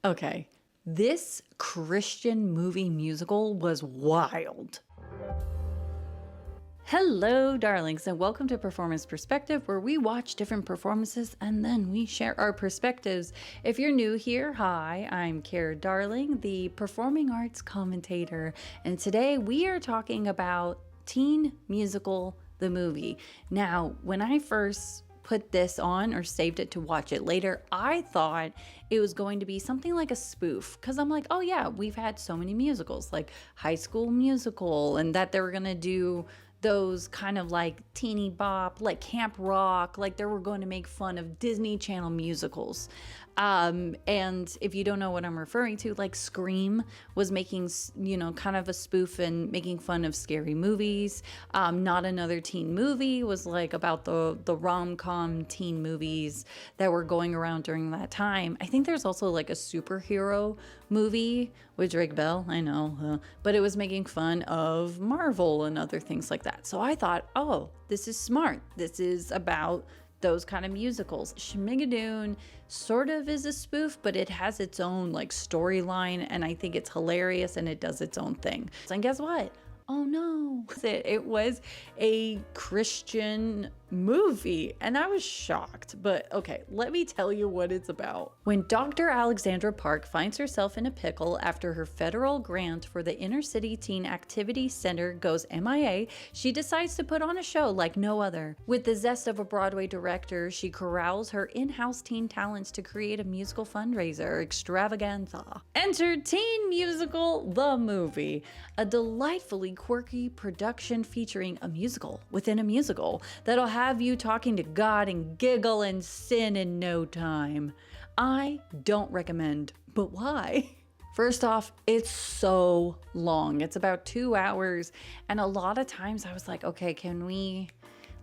Okay, this Christian movie musical was wild. Hello, darlings, and welcome to Performance Perspective, where we watch different performances and then we share our perspectives. If you're new here, hi, I'm Kara Darling, the performing arts commentator, and today we are talking about Teen Musical, the movie. Now, when I first put this on or saved it to watch it later, I thought it was going to be something like a spoof, because I'm like, oh yeah, we've had so many musicals like High School Musical, and that they were gonna do those kind of like teeny bop, like Camp Rock, like they were going to make fun of Disney Channel musicals. And if you don't know what I'm referring to, like Scream was making, kind of a spoof and making fun of scary movies. Not Another Teen Movie was like about the rom-com teen movies that were going around during that time. I think there's also like a superhero movie with Drake Bell, I know, but it was making fun of Marvel and other things like that. So I thought, oh, this is smart. This is about those kind of musicals. Schmigadoon sort of is a spoof, but it has its own like storyline, and I think it's hilarious and it does its own thing. And guess what? Oh no, it was a Christian movie, and I was shocked. But okay, let me tell you what it's about. When Dr. Alexandra Park finds herself in a pickle after her federal grant for the Inner City Teen Activity Center goes MIA, she decides to put on a show like no other. With the zest of a Broadway director, she corrals her in-house teen talents to create a musical fundraiser extravaganza. Enter Teen Musical, the movie, a delightfully quirky production featuring a musical within a musical that'll have you talking to God and giggle and sin in no time. I don't recommend, but why? First off, it's so long. It's about 2 hours, and a lot of times I was like, okay, can we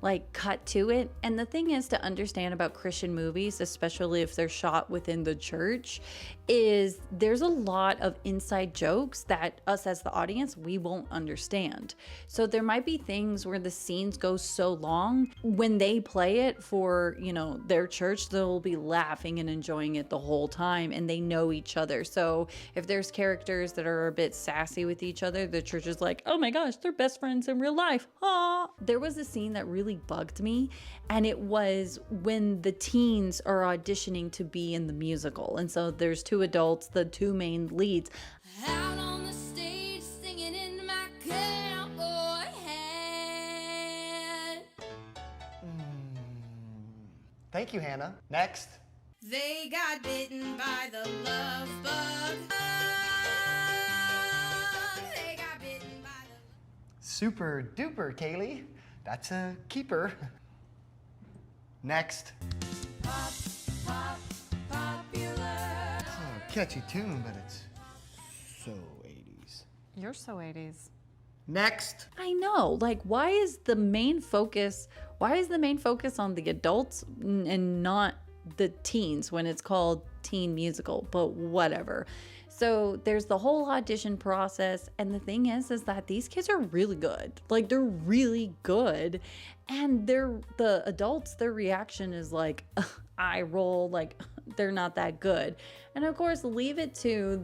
like cut to it? And the thing is to understand about Christian movies, especially if they're shot within the church, is there's a lot of inside jokes that us as the audience, we won't understand. So there might be things where the scenes go so long, when they play it for, their church, they'll be laughing and enjoying it the whole time, and they know each other. So if there's characters that are a bit sassy with each other, the church is like, oh my gosh, they're best friends in real life. There was a scene that really bugged me, and it was when the teens are auditioning to be in the musical. And so there's two adults, the two main leads, out on the stage singing in my cowboy hat. Thank you, Hannah. Next. They got bitten by the love bug. They got bitten by the Super duper, Kaylee. That's a keeper. Next. pop, popular. Oh, catchy tune, but it's so 80s. You're so 80s. Next. I know, like, why is the main focus on the adults and not the teens when it's called Teen Musical? But whatever. So there's the whole audition process, and the thing is that these kids are really good. Like, they're really this and the adults, their reaction is like eye roll, like they're not that good. And of course, leave it to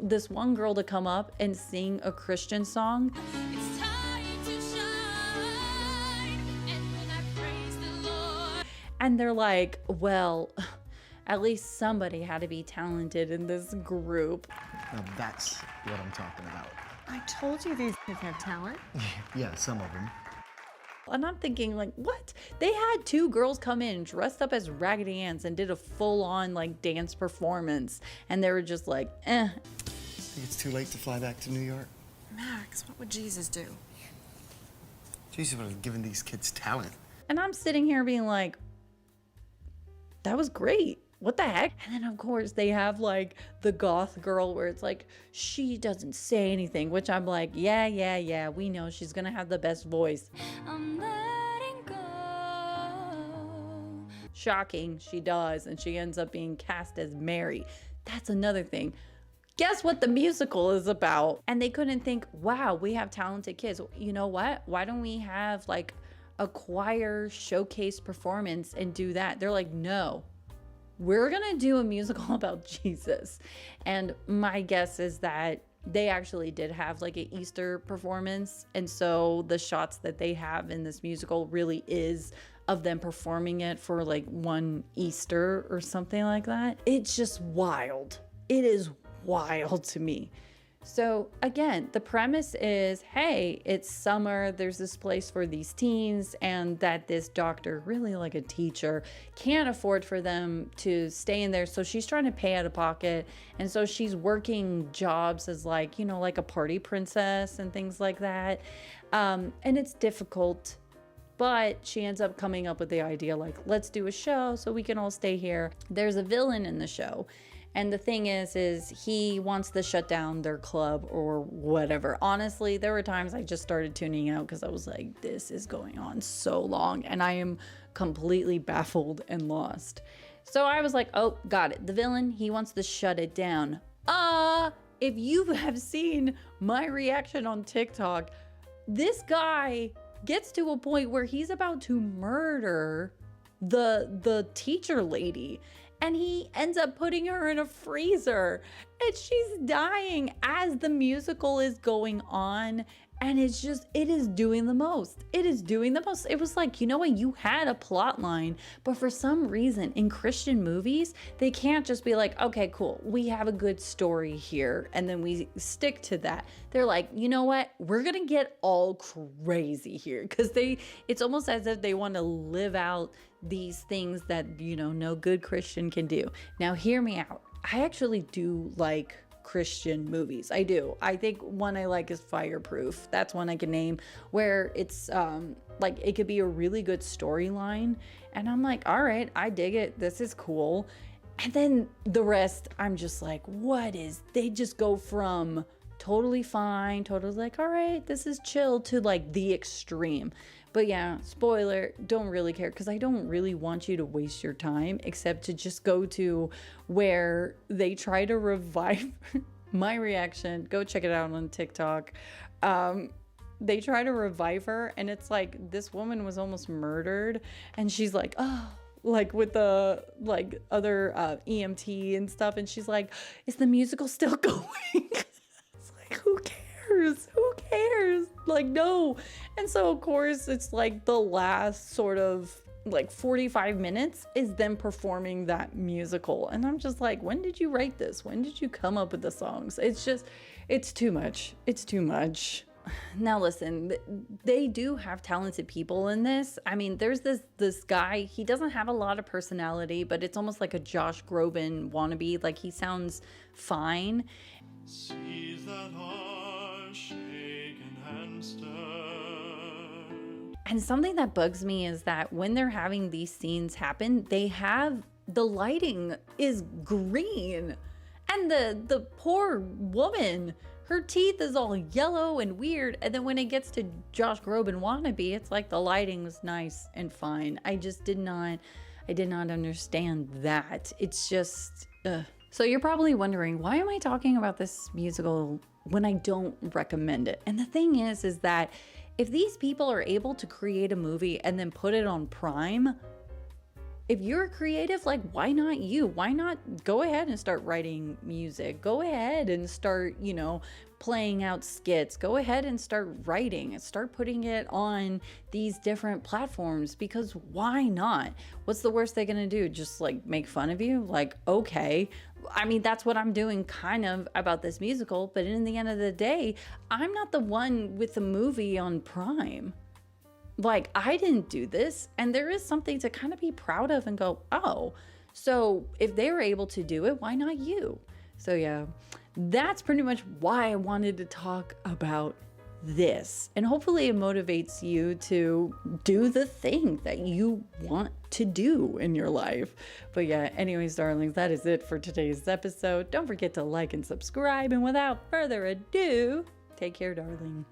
this one girl to come up and sing a Christian song. It's time to shine, and when I praise the Lord. And they're like, well, at least somebody had to be talented in this group. Now that's what I'm talking about. I told you these kids have talent. Yeah, some of them. And I'm thinking, like, what? They had two girls come in dressed up as Raggedy Anns and did a full-on, like, dance performance. And they were just like, Think it's too late to fly back to New York? Max, what would Jesus do? Jesus would have given these kids talent. And I'm sitting here being like, that was great. What the heck? And then, of course, they have, like, the goth girl where it's like, she doesn't say anything, which I'm like, yeah, we know she's gonna have the best voice. I'm letting go. Shocking, she does, and she ends up being cast as Mary. That's another thing. Guess what the musical is about? And they couldn't think, wow, we have talented kids. You know what? Why don't we have, like, a choir showcase performance and do that? They're like, no, we're going to do a musical about Jesus. And my guess is that they actually did have like an Easter performance. And so the shots that they have in this musical really is of them performing it for like one Easter or something like that. It's just wild. It is wild to me. So again, the premise is, hey, it's summer, there's this place for these teens, and that this doctor, really like a teacher, can't afford for them to stay in there. So she's trying to pay out of pocket. And so she's working jobs as like, you know, like a party princess and things like that. And it's difficult, but she ends up coming up with the idea like, let's do a show so we can all stay here. There's a villain in the show. And the thing is he wants to shut down their club or whatever. Honestly, there were times I just started tuning out because I was like, this is going on so long and I am completely baffled and lost. So I was like, oh, got it. The villain, he wants to shut it down. If you have seen my reaction on TikTok, this guy gets to a point where he's about to murder the teacher lady. And he ends up putting her in a freezer and she's dying as the musical is going on. And it's just, it is doing the most. It is doing the most. It was like, you know what? You had a plot line, but for some reason in Christian movies, they can't just be like, okay, cool. We have a good story here. And then we stick to that. They're like, you know what? We're going to get all crazy here. Cause it's almost as if they want to live out these things that, you know, no good Christian can do. Now hear me out. I actually do like Christian movies. I do. I think one I like is Fireproof. That's one I can name, where it's like it could be a really good storyline and I'm like, all right, I dig it. This is cool. And then the rest, I'm just like, they just go from totally fine, totally like, all right, this is chill, to like the extreme. But yeah, spoiler, don't really care because I don't really want you to waste your time except to just go to where they try to revive my reaction. Go check it out on TikTok. They try to revive her and it's like this woman was almost murdered and she's like, oh, like with the like other EMT and stuff. And she's like, is the musical still going? It's like, who cares? Who cares? Like, no. And so of course it's like the last sort of like 45 minutes is them performing that musical. And I'm just like, when did you write this? When did you come up with the songs? It's just, it's too much. It's too much. Now listen, they do have talented people in this. I mean, there's this guy, he doesn't have a lot of personality, but it's almost like a Josh Groban wannabe. Like he sounds fine. Seas that are shaken and stirred. And something that bugs me is that when they're having these scenes happen, the lighting is green. And the poor woman, her teeth is all yellow and weird. And then when it gets to Josh Groban wannabe, it's like the lighting was nice and fine. I did not understand that. It's just, So you're probably wondering, why am I talking about this musical when I don't recommend it? And the thing is that if these people are able to create a movie and then put it on Prime, if you're creative, like, why not you? Why not go ahead and start writing music? Go ahead and start, you know, playing out skits. Go ahead and start writing and start putting it on these different platforms, because why not? What's the worst they're gonna do? Just like make fun of you? Like, okay. I mean, that's what I'm doing kind of about this musical, but in the end of the day, I'm not the one with the movie on Prime. Like, I didn't do this, and there is something to kind of be proud of and go, oh, so if they were able to do it, why not you? So yeah, that's pretty much why I wanted to talk about this. And hopefully it motivates you to do the thing that you want to do in your life. But yeah, anyways, darlings, that is it for today's episode. Don't forget to like and subscribe. And without further ado, take care, darling.